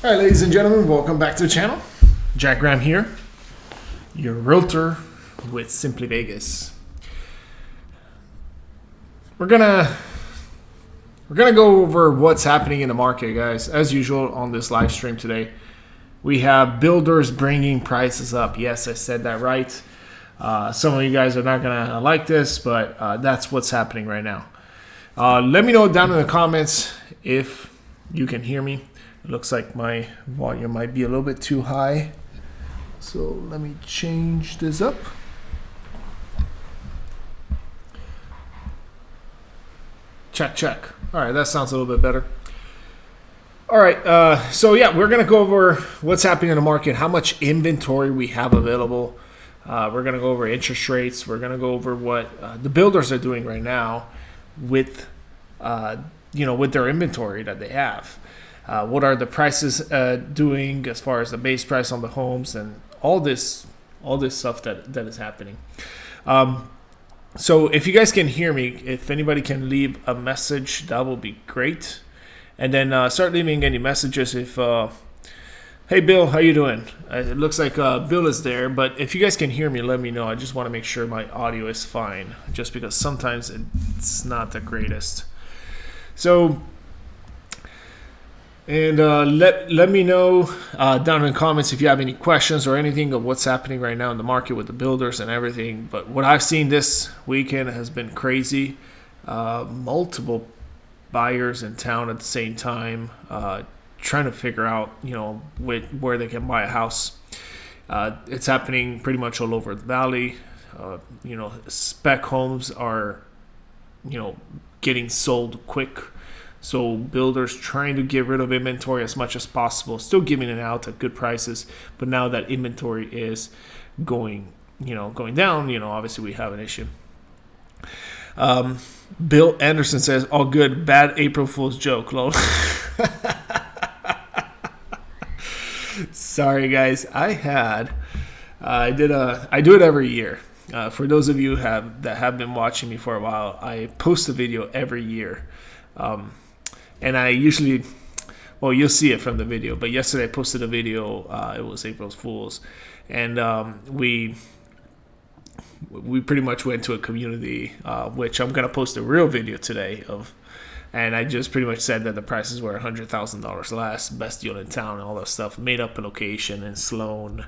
All right, ladies and gentlemen, welcome back to the channel. Jack Graham here, your realtor with Simply Vegas. We're gonna go over what's happening in the market, guys. As usual on this live stream today, we have builders bringing prices up. Yes, I said that right. Some of you guys are not gonna like this, but that's what's happening right now. Let me know down in the comments if you can hear me. It looks like my volume might be a little bit too high. So let me change this up. Check, check. All right, that sounds a little bit better. All right, so yeah, we're gonna go over what's happening in the market, how much inventory we have available. We're gonna go over interest rates. We're gonna go over what the builders are doing right now with, with their inventory that they have. What are the prices doing as far as the base price on the homes and all this stuff that is happening. So if you guys can hear me, if anybody can leave a message, that will be great. And then start leaving any messages if, hey Bill, how you doing? It looks like Bill is there, but if you guys can hear me, let me know. I just want to make sure my audio is fine, just because sometimes it's not the greatest. So, and let me know down in the comments if you have any questions or anything of what's happening right now in the market with the builders and everything. But what I've seen this weekend has been crazy. Multiple buyers in town at the same time, trying to figure out, where they can buy a house. It's happening pretty much all over the valley. Spec homes are, getting sold quick. So builders trying to get rid of inventory as much as possible, still giving it out at good prices. But now that inventory is going down, obviously we have an issue. Bill Anderson says, all good, bad April Fool's joke, lol. Sorry guys, I do it every year. For those of you that have been watching me for a while, I post a video every year. And I usually, you'll see it from the video, but yesterday I posted a video, it was April Fool's, and we pretty much went to a community, which I'm going to post a real video today of, and I just pretty much said that the prices were $100,000 less, best deal in town, and all that stuff, made up a location in Sloan,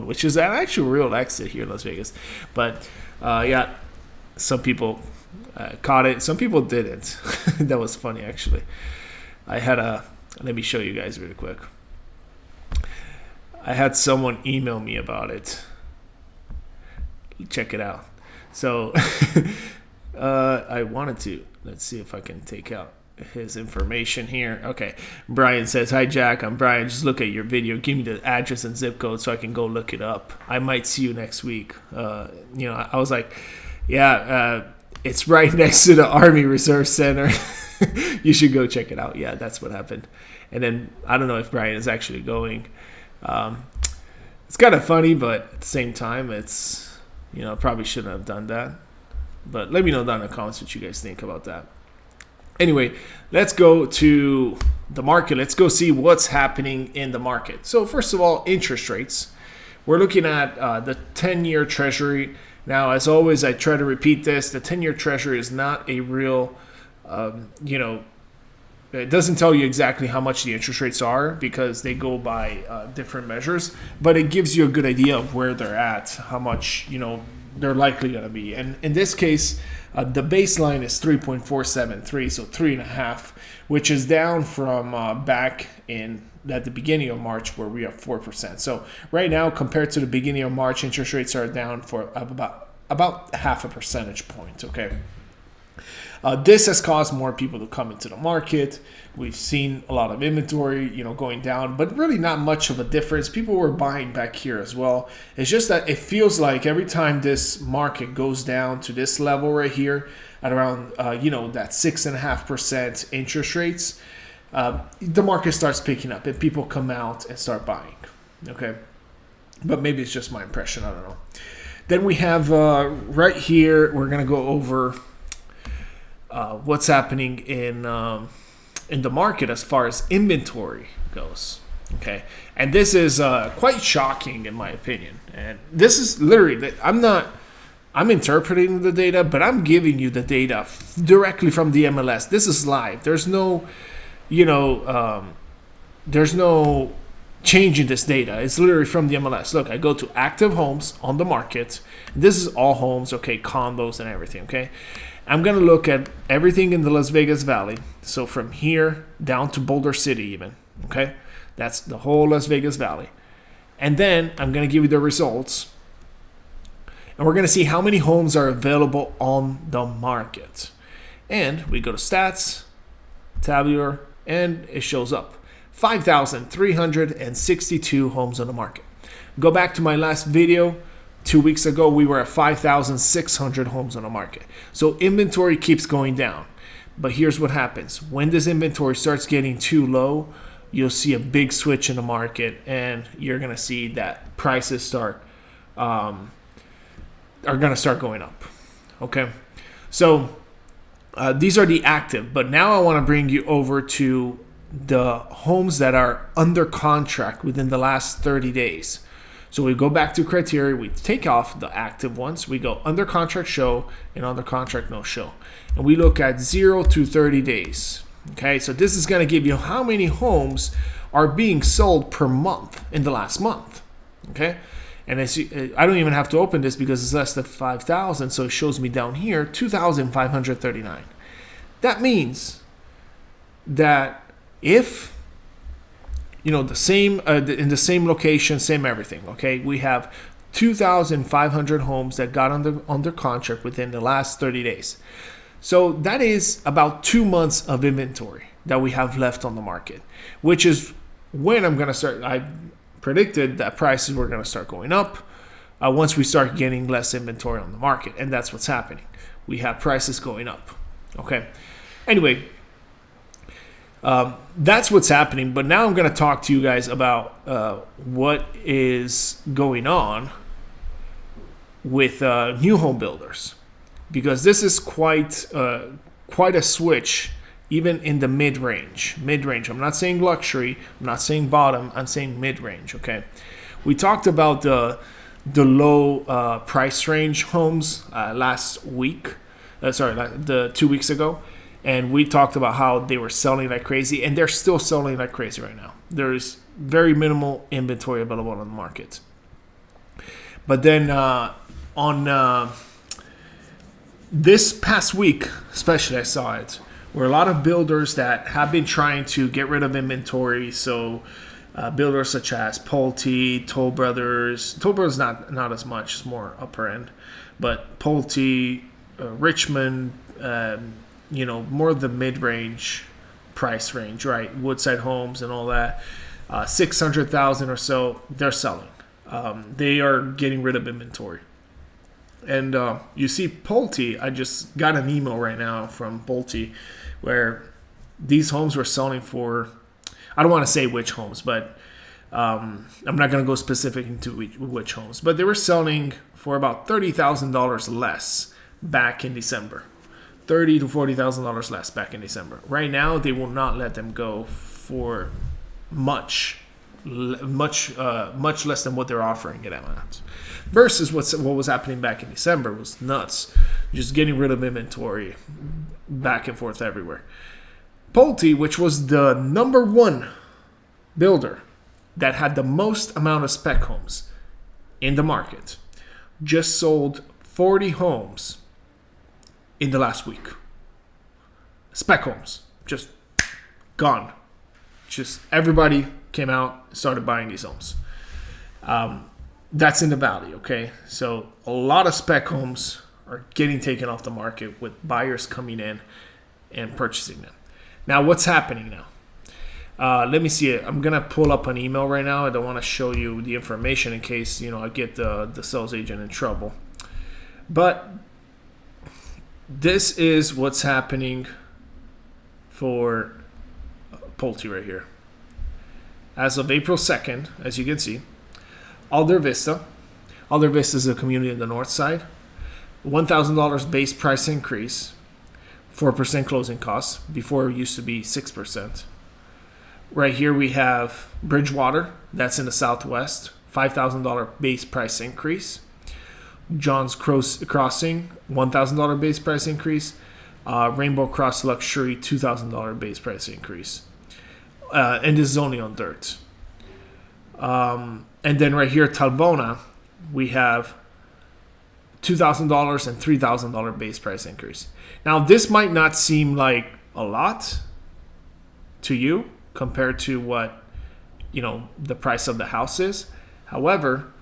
which is an actual real exit here in Las Vegas, but yeah, some people caught it, some people didn't. That was funny, actually. Let me show you guys really quick. I had someone email me about it. Check it out. So I wanted to, let's see if I can take out his information here. Okay, Brian says, hi Jack, I'm Brian, just look at your video, give me the address and zip code so I can go look it up. I might see you next week. I was like, yeah, it's right next to the Army Reserve Center. You should go check it out. Yeah, that's what happened. And then I don't know if Brian is actually going. It's kind of funny, but at the same time, it's, probably shouldn't have done that. But let me know down in the comments what you guys think about that. Anyway, let's go to the market. Let's go see what's happening in the market. So first of all, interest rates. We're looking at the 10-year Treasury. Now, as always, I try to repeat this. The 10-year Treasury is not a real, it doesn't tell you exactly how much the interest rates are because they go by different measures, but it gives you a good idea of where they're at, how much, they're likely going to be. And in this case, the baseline is 3.473, so 3.5, which is down from back at the beginning of March where we are 4%. So right now, compared to the beginning of March, interest rates are down for about half a percentage point, okay? This has caused more people to come into the market. We've seen a lot of inventory, going down, but really not much of a difference. People were buying back here as well. It's just that it feels like every time this market goes down to this level right here at around, that 6.5% interest rates, the market starts picking up and people come out and start buying, okay? But maybe it's just my impression, I don't know. Then we have right here, we're going to go over what's happening in in the market as far as inventory goes. Okay, and this is quite shocking in my opinion. And this is literally, I'm interpreting the data, but I'm giving you the data directly from the MLS. This is live. There's no, there's no change in this data. It's literally from the MLS. Look, I go to active homes on the market. This is all homes, okay, condos and everything, okay? I'm going to look at everything in the Las Vegas Valley. So from here down to Boulder City even, okay? That's the whole Las Vegas Valley. And then I'm going to give you the results. And we're going to see how many homes are available on the market. And we go to stats, tabular, and it shows up. 5,362 homes on the market. Go back to my last video. 2 weeks ago, we were at 5,600 homes on the market. So inventory keeps going down. But here's what happens. When this inventory starts getting too low, you'll see a big switch in the market, and you're going to see that prices are going to start going up. Okay? So these are the active. But now I want to bring you over to the homes that are under contract within the last 30 days. So we go back to criteria, we take off the active ones, we go under contract show and under contract no show. And we look at 0 to 30 days. Okay, so this is going to give you how many homes are being sold per month in the last month. Okay, and as you, I don't even have to open this because it's less than 5,000, so it shows me down here 2,539. That means that if the same in the same location, same everything, okay, we have 2,500 homes that got under contract within the last 30 days. So that is about 2 months of inventory that we have left on the market, which is when I'm going to start. I predicted that prices were going to start going up once we start getting less inventory on the market, and that's what's happening. We have prices going up. Okay, anyway, that's what's happening. But now I'm going to talk to you guys about what is going on with new home builders, because this is quite a switch, even in the mid-range. I'm not saying luxury. I'm not saying bottom. I'm saying mid-range. Okay, we talked about the low price range homes last week. The 2 weeks ago. And we talked about how they were selling like crazy, and they're still selling like crazy right now. There's very minimal inventory available on the market. But then on this past week, especially, I saw it, where a lot of builders that have been trying to get rid of inventory. So builders such as Polti, Toll Brothers not as much, it's more upper end, but Polti, Richmond, more of the mid-range price range, right? Woodside Homes and all that, 600,000 or so, they're selling. They are getting rid of inventory. And you see Polti, I just got an email right now from Polti where these homes were selling for, I don't want to say which homes, but I'm not going to go specific into which homes, but they were selling for about $30,000 less back in December. $30,000 to $40,000 less back in December. Right now, they will not let them go for much less than what they're offering it at. Versus what was happening back in December was nuts. Just getting rid of inventory back and forth everywhere. Polti, which was the number one builder that had the most amount of spec homes in the market, just sold 40 homes in the last week. Spec homes, just gone. Just everybody came out, started buying these homes. That's in the valley, okay? So a lot of spec homes are getting taken off the market with buyers coming in and purchasing them. Now, what's happening now? Let me see it. I'm going to pull up an email right now. I don't want to show you the information in case, I get the sales agent in trouble. But this is what's happening for Polti right here. As of April 2nd, as you can see, Alder Vista is a community in the north side. $1,000 base price increase. 4% closing costs. Before it used to be 6%. Right here we have Bridgewater, that's in the Southwest, $5,000 base price increase. John's Crossing, $1,000 base price increase. Rainbow Cross Luxury, $2,000 base price increase. And this is only on dirt. And then right here, Talbona, we have $2,000 and $3,000 base price increase. Now, this might not seem like a lot to you compared to what, the price of the house is. However,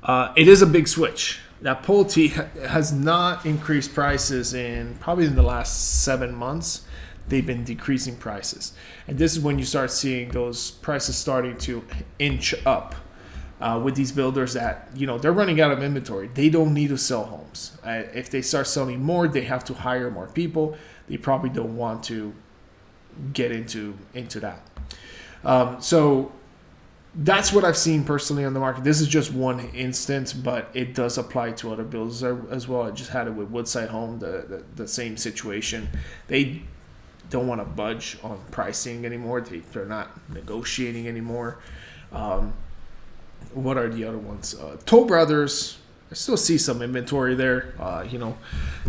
it is a big switch. Now, Polti has not increased prices probably in the last 7 months. They've been decreasing prices. And this is when you start seeing those prices starting to inch up with these builders that, they're running out of inventory. They don't need to sell homes. If they start selling more, they have to hire more people. They probably don't want to get into that. So that's what I've seen personally on the market. This is just one instance, but it does apply to other builders as well. I just had it with Woodside Home, the same situation. They don't want to budge on pricing anymore. They're not negotiating anymore. What are the other ones? Toll Brothers, I still see some inventory there.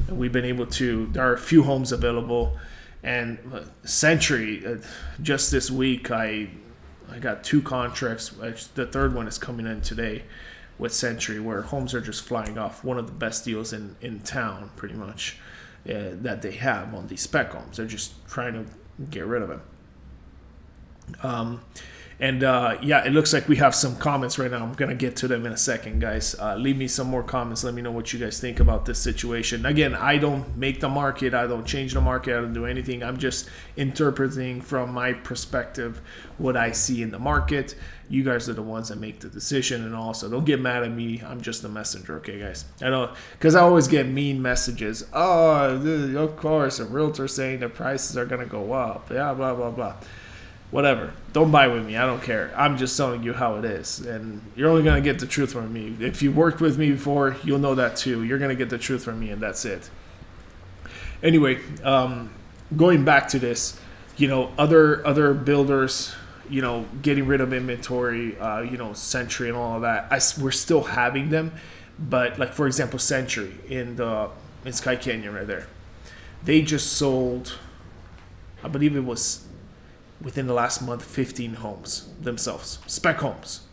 We've been able to, there are a few homes available. And Century, just this week, I got 2 contracts. The third one is coming in today with Century, where homes are just flying off. One of the best deals in town, pretty much, that they have on these spec homes. They're just trying to get rid of them. It looks like we have some comments right now. I'm going to get to them in a second, guys. Leave me some more comments. Let me know what you guys think about this situation. Again, I don't make the market. I don't change the market. I don't do anything. I'm just interpreting from my perspective what I see in the market. You guys are the ones that make the decision, and also don't get mad at me. I'm just a messenger, okay, guys? I know, because I always get mean messages. Oh, of course, a realtor saying the prices are going to go up. Yeah, blah, blah, blah. Whatever. Don't buy with me. I don't care. I'm just telling you how it is. And you're only going to get the truth from me. If you worked with me before, you'll know that too. You're going to get the truth from me, and that's it. Anyway, going back to this, other builders, getting rid of inventory, Century and all of that. We're still having them. But, like, for example, Century in Sky Canyon right there. They just sold, I believe it was within the last month, 15 homes themselves, spec homes.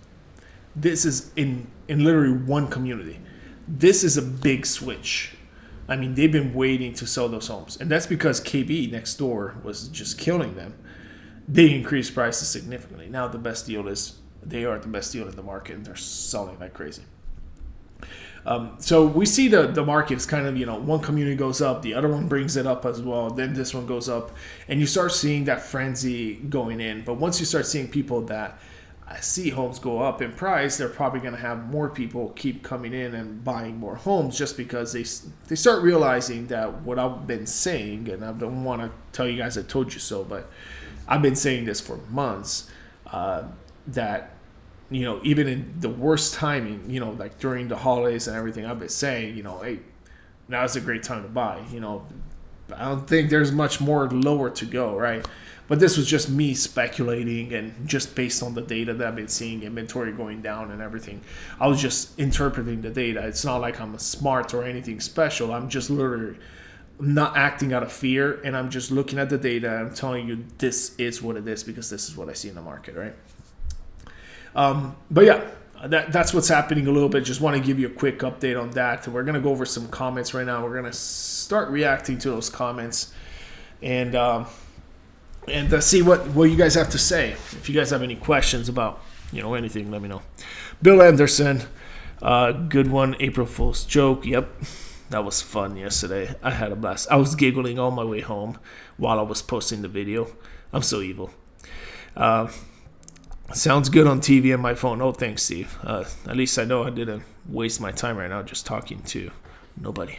This is in literally one community. This is a big switch. I mean, they've been waiting to sell those homes, and that's because KB next door was just killing them. They increased prices significantly. Now the best deal is they are the best deal in the market, and they're selling like crazy. So we see the market is kind of, one community goes up, the other one brings it up as well, then this one goes up, and you start seeing that frenzy going in. But once you start seeing people that see homes go up in price, they're probably going to have more people keep coming in and buying more homes, just because they start realizing that what I've been saying, and I don't want to tell you guys I told you so, but I've been saying this for months, that even in the worst timing, like during the holidays and everything, I've been saying, hey, now's a great time to buy. I don't think there's much more lower to go, right? But this was just me speculating, and just based on the data that I've been seeing, inventory going down and everything. I was just interpreting the data. It's not like I'm smart or anything special. I'm just literally not acting out of fear, and I'm just looking at the data. And I'm telling you this is what it is, because this is what I see in the market, right? But yeah, that's what's happening a little bit. Just want to give you a quick update on that. We're going to go over some comments right now. We're going to start reacting to those comments and see what you guys have to say. If you guys have any questions about, anything, let me know. Bill Anderson, good one. April Fool's joke. Yep. That was fun yesterday. I had a blast. I was giggling all my way home while I was posting the video. I'm so evil. Sounds good on TV and my phone. Oh, thanks, Steve. At least I know I didn't waste my time right now just talking to nobody.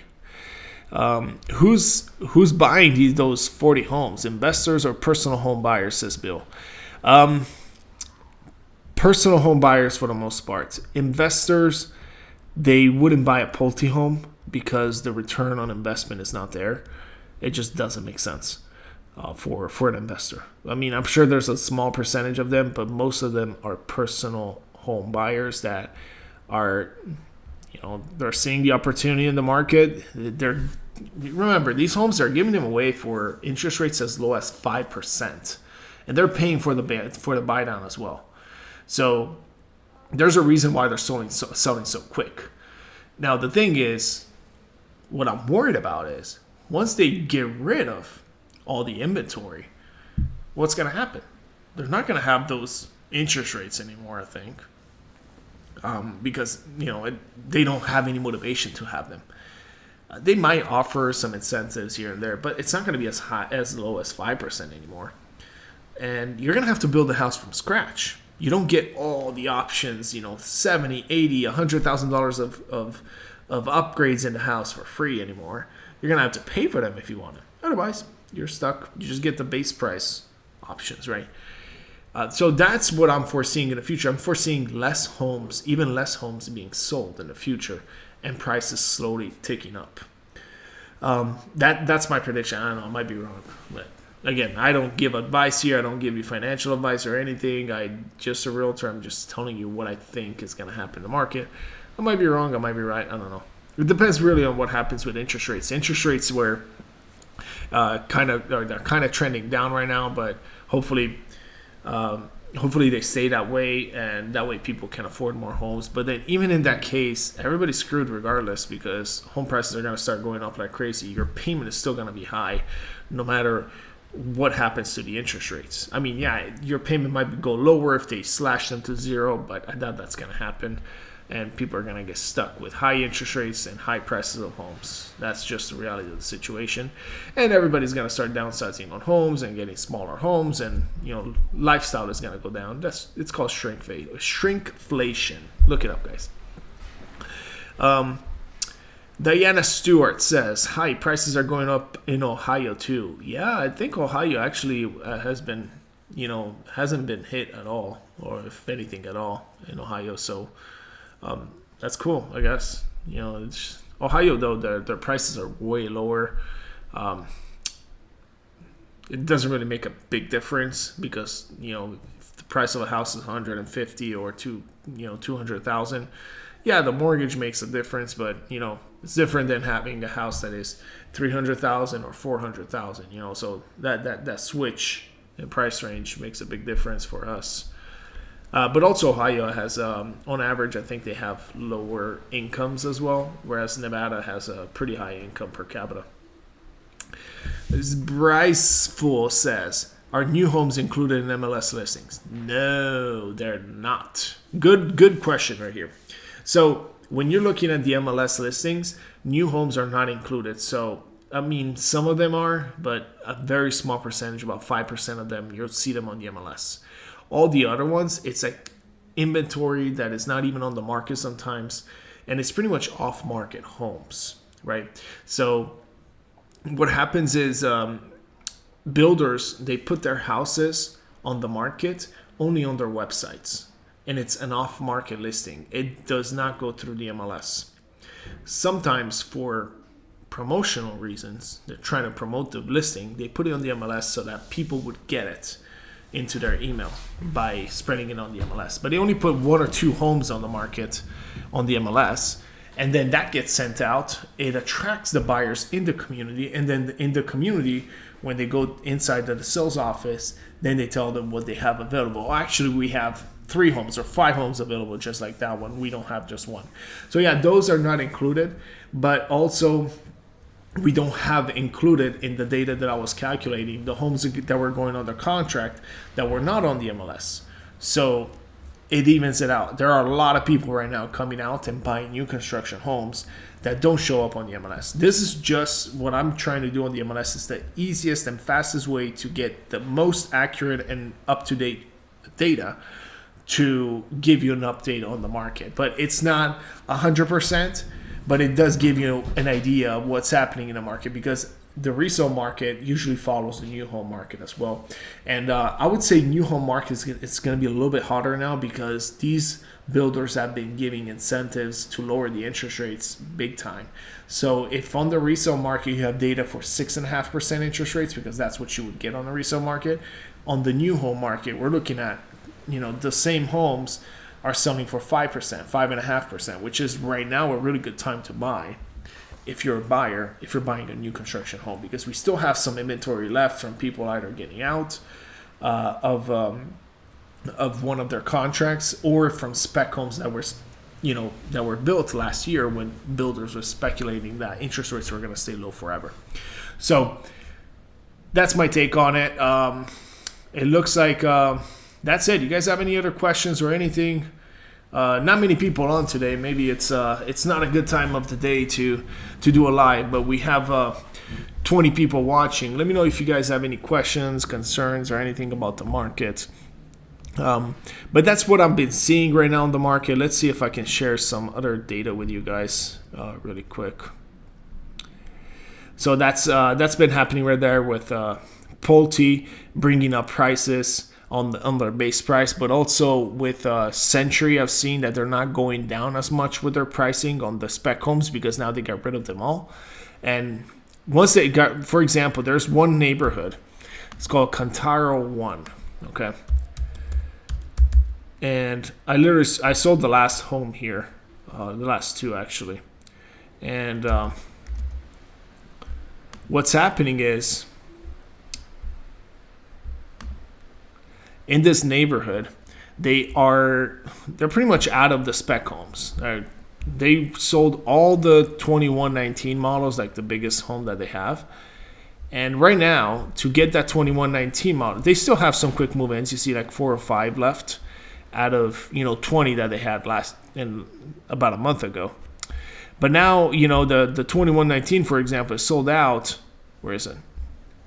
Who's buying those 40 homes? Investors or personal home buyers, says Bill. Personal home buyers for the most part. Investors, they wouldn't buy a Polti home because the return on investment is not there. It just doesn't make sense for an investor. I mean, I'm sure there's a small percentage of them, but most of them are personal home buyers that are, they're seeing the opportunity in the market. Remember, these homes are giving them away for interest rates as low as 5%, and they're paying for the buy down as well. So there's a reason why they're selling so quick. Now the thing is, what I'm worried about is once they get rid of all the inventory, what's going to happen? They're not going to have those interest rates anymore, I think, because they don't have any motivation to have them. They might offer some incentives here and there, but it's not going to be as low as 5% anymore. And you're going to have to build a house from scratch. You don't get all the options, $70,000, $80,000, $100,000 of upgrades in the house for free anymore. You're going to have to pay for them if you want them. Otherwise, you're stuck. You just get the base price options, right? So that's what I'm foreseeing in the future. I'm foreseeing even less homes being sold in the future, and prices slowly ticking up. That's my prediction. I don't know, I might be wrong, but again, I don't give advice here. I don't give you financial advice or anything. I'm just a realtor. I'm just telling you what I think is going to happen in the market. I might be wrong. I might be right. I don't know. It depends really on what happens with interest rates. Interest rates were they're kind of trending down right now, but hopefully they stay that way, and that way people can afford more homes. But then even in that case, everybody's screwed regardless, because home prices are going to start going up like crazy. Your payment is still going to be high no matter what happens to the interest rates. I mean, yeah, your payment might go lower if they slash them to zero, but I doubt that's going to happen. And people are going to get stuck with high interest rates and high prices of homes. That's just the reality of the situation. And everybody's going to start downsizing on homes and getting smaller homes, and lifestyle is going to go down. It's called shrinkflation. Look it up, guys. Diana Stewart says, "Hi, prices are going up in Ohio too." Yeah, I think Ohio actually hasn't been hit at all, or if anything at all in Ohio. So that's cool, I guess. It's Ohio though. Their prices are way lower. It doesn't really make a big difference because if the price of a house is 150 or 200,000. Yeah, the mortgage makes a difference, but it's different than having a house that is 300,000 or 400,000. So that switch in price range makes a big difference for us. But also Ohio has, on average, I think they have lower incomes as well, whereas Nevada has a pretty high income per capita. This Bryce Fool says, "Are new homes included in MLS listings?" No, they're not. Good question right here. So when you're looking at the MLS listings, new homes are not included. So, I mean, some of them are, but a very small percentage, about 5% of them, you'll see them on the MLS. All the other ones, it's like inventory that is not even on the market sometimes, and it's pretty much off-market homes, right? So what happens is builders, they put their houses on the market only on their websites, and it's an off-market listing. It does not go through the MLS. Sometimes for promotional reasons, they're trying to promote the listing, they put it on the MLS so that people would get it into their email by spreading it on the MLS. But they only put 1 or 2 homes on the market on the MLS, and then that gets sent out. It attracts the buyers in the community, and then in the community, when they go inside the sales office, then they tell them what they have available. Actually, we have 3 homes or 5 homes available, just like that one. We don't have just one. So yeah, those are not included, but also we don't have included in the data that I was calculating the homes that were going under contract that were not on the MLS. So it evens it out. There are a lot of people right now coming out and buying new construction homes that don't show up on the MLS. This is just what I'm trying to do on the MLS. It's the easiest and fastest way to get the most accurate and up-to-date data to give you an update on the market. But it's not 100%. But it does give you an idea of what's happening in the market, because the resale market usually follows the new home market as well. And I would say new home market it's going to be a little bit hotter now because these builders have been giving incentives to lower the interest rates big time. So if on the resale market you have data for 6.5% interest rates, because that's what you would get on the resale market, on the new home market we're looking at, the same homes are selling for 5%, 5.5%, which is right now a really good time to buy if you're a buyer, if you're buying a new construction home, because we still have some inventory left from people either getting out of one of their contracts or from spec homes that were built last year when builders were speculating that interest rates were going to stay low forever. So that's my take on it. It looks like that's it. You guys have any other questions or anything? Not many people on today. Maybe it's not a good time of the day to do a live, but we have 20 people watching. Let me know if you guys have any questions, concerns, or anything about the market. But that's what I've been seeing right now in the market. Let's see if I can share some other data with you guys really quick. So that's been happening right there with Polti bringing up prices on their base price, but also with Century, I've seen that they're not going down as much with their pricing on the spec homes because now they got rid of them all. And once they got, for example, there's one neighborhood, it's called Cantaro 1, okay? And I sold the last home here, the last two actually. And what's happening is, in this neighborhood, they're pretty much out of the spec homes. They sold all the 2119 models, like the biggest home that they have. And right now, to get that 2119 model, they still have some quick move-ins. You see like 4 or 5 left out of 20 that they had about a month ago. But now, the 2119, for example, is sold out. Where is it?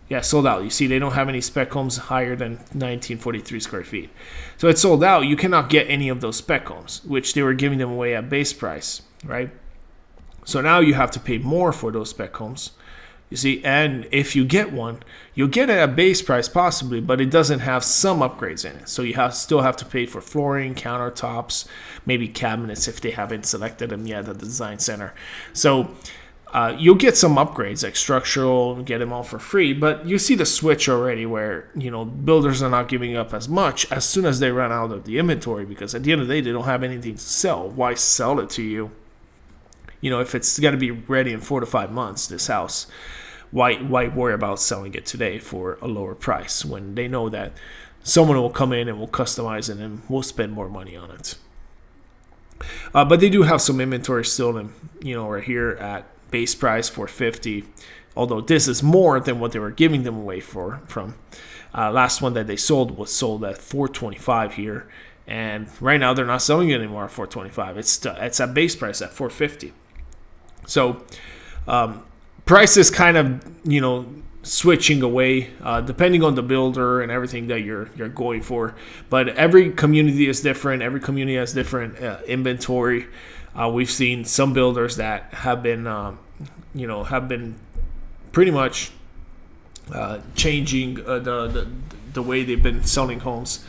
Yeah, sold out. You see, they don't have any spec homes higher than 1943 square feet. So it's sold out. You cannot get any of those spec homes, which they were giving them away at base price, right? So now you have to pay more for those spec homes. You see, and if you get one, you'll get it at base price possibly, but it doesn't have some upgrades in it. So you still have to pay for flooring, countertops, maybe cabinets if they haven't selected them yet at the design center. So you'll get some upgrades like structural, get them all for free, but you see the switch already where builders are not giving up as much as soon as they run out of the inventory, because at the end of the day they don't have anything to sell. Why sell it to you? If it's got to be ready in 4 to 5 months, this house, why worry about selling it today for a lower price when they know that someone will come in and will customize it and will spend more money on it? But they do have some inventory still, and right here at base price $450, although this is more than what they were giving them away from. Last one that they sold was sold at $425 here, and right now they're not selling it anymore at $425. It's at base price at $450. So price is kind of switching away depending on the builder and everything that you're going for. But every community is different. Every community has different inventory. We've seen some builders that have been pretty much changing the way they've been selling homes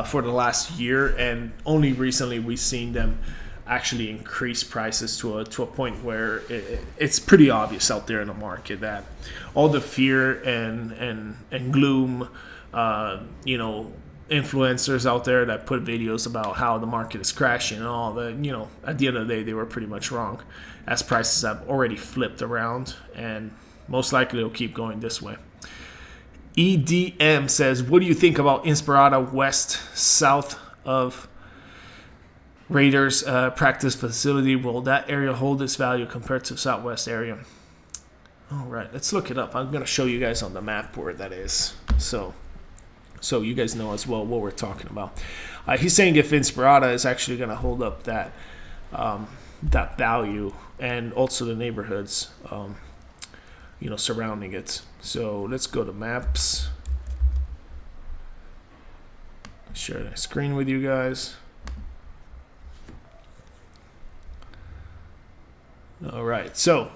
for the last year, and only recently we've seen them actually increase prices to a point where it's pretty obvious out there in the market that all the fear and gloom, influencers out there that put videos about how the market is crashing and all that, at the end of the day they were pretty much wrong, as prices have already flipped around and most likely it'll keep going this way. EDM says, what do you think about Inspirada west south of Raiders practice facility? Will that area hold its value compared to southwest area? All right, let's look it up. I'm going to show you guys on the map where that is, so you guys know as well what we're talking about. He's saying if Inspirada is actually going to hold up that value, and also the neighborhoods surrounding it. So let's go to maps, share the screen with you guys. All right, so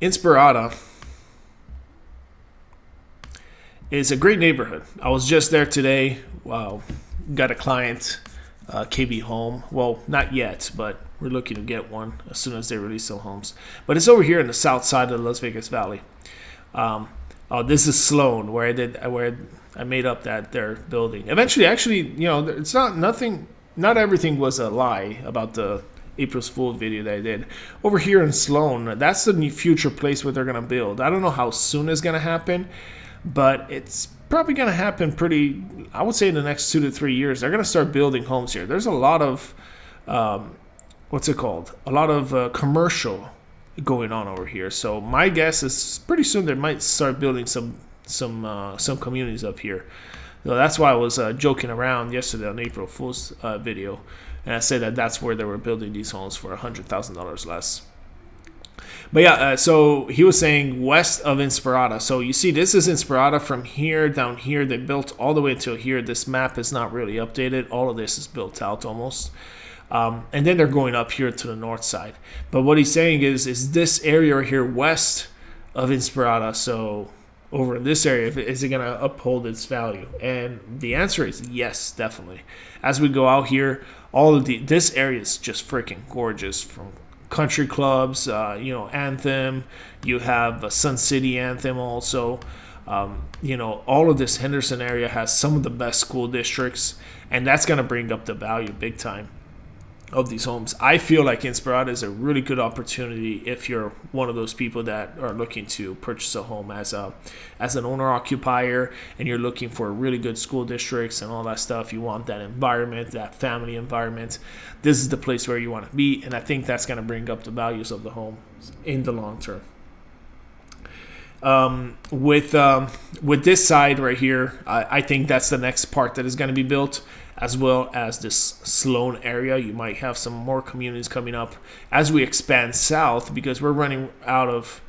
Inspirada It's a great neighborhood. I was just there today. Wow, got a client, KB Home. Well, not yet, but we're looking to get one as soon as they release some homes. But it's over here in the south side of the Las Vegas Valley. This is Sloan, where I made up that they're building. Eventually, actually, it's not everything was a lie about the April's Fool video that I did. Over here in Sloan, that's the future place where they're going to build. I don't know how soon it's going to happen, but it's probably going to happen I would say in the next 2 to 3 years. They're going to start building homes here. There's a lot of, A lot of commercial going on over here. So my guess is pretty soon they might start building some communities up here. So that's why I was joking around yesterday on April Fool's video, and I said that's where they were building these homes for $100,000 less. But yeah, so he was saying west of Inspirada. So you see, this is Inspirada from here down here. They built all the way until here. This map is not really updated. All of this is built out almost. And then they're going up here to the north side. But what he's saying is this area right here west of Inspirada, so over in this area, is it going to uphold its value? And the answer is yes, definitely. As we go out here, this area is just freaking gorgeous. From country clubs, Anthem, you have Sun City Anthem also. All of this Henderson area has some of the best school districts, and that's going to bring up the value big time of these homes. I feel like Inspirada is a really good opportunity if you're one of those people that are looking to purchase a home as an owner-occupier, and you're looking for really good school districts and all that stuff. You want that environment, that family environment. This is the place where you want to be, and I think that's going to bring up the values of the home in the long term. With this side right here, I think that's the next part that is going to be built, as well as this Sloan area. You might have some more communities coming up as we expand south, because we're running out of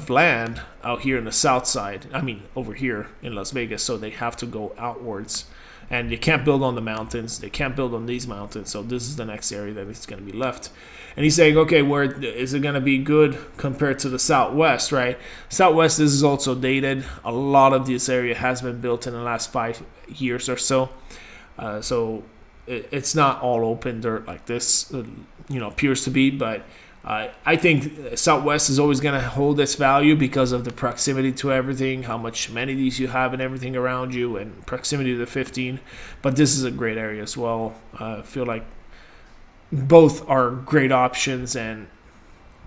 land out here in the south side. I mean, over here in Las Vegas, so they have to go outwards. And they can't build on the mountains. They can't build on these mountains. So this is the next area that is going to be left. And he's saying, okay, where is it going to be good compared to the Southwest, right? Southwest, this is also dated. A lot of this area has been built in the last 5 years or so. So it's not all open dirt like this, appears to be. But I think Southwest is always going to hold its value because of the proximity to everything, how much amenities you have and everything around you, and proximity to the 15. But this is a great area as well. I feel like both are great options, and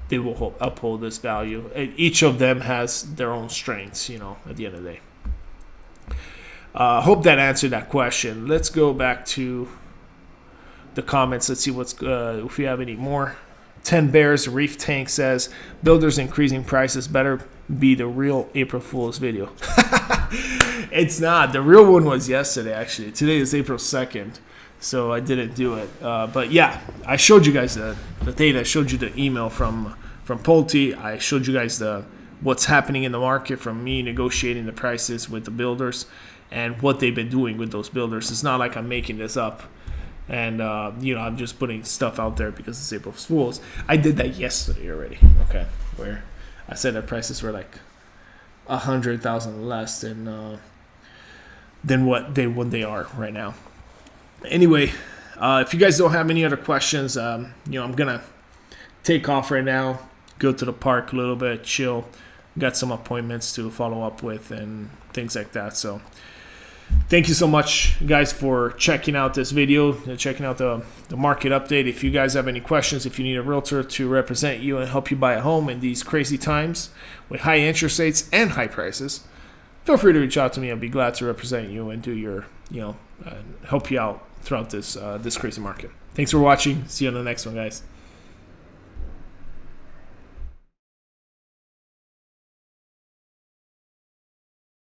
they will uphold this value. Each of them has their own strengths, at the end of the day. Hope that answered that question. Let's go back to the comments. Let's see if we have any more. 10 Bears Reef Tank says, builders increasing prices better be the real April Fool's video. It's not. The real one was yesterday, actually. Today is April 2nd, so I didn't do it. But yeah, I showed you guys the data. I showed you the email from Polti. I showed you guys what's happening in the market from me negotiating the prices with the builders and what they've been doing with those builders. It's not like I'm making this up. And, I'm just putting stuff out there because it's April Fool's. I did that yesterday already, okay, where I said the prices were like $100,000 less than what they are right now. Anyway, if you guys don't have any other questions, I'm going to take off right now, go to the park a little bit, chill. Got some appointments to follow up with and things like that, so thank you so much, guys, for checking out this video and checking out the market update. If you guys have any questions, if you need a realtor to represent you and help you buy a home in these crazy times with high interest rates and high prices, feel free to reach out to me. I'll be glad to represent you and do your, help you out throughout this crazy market. Thanks for watching. See you on the next one, guys.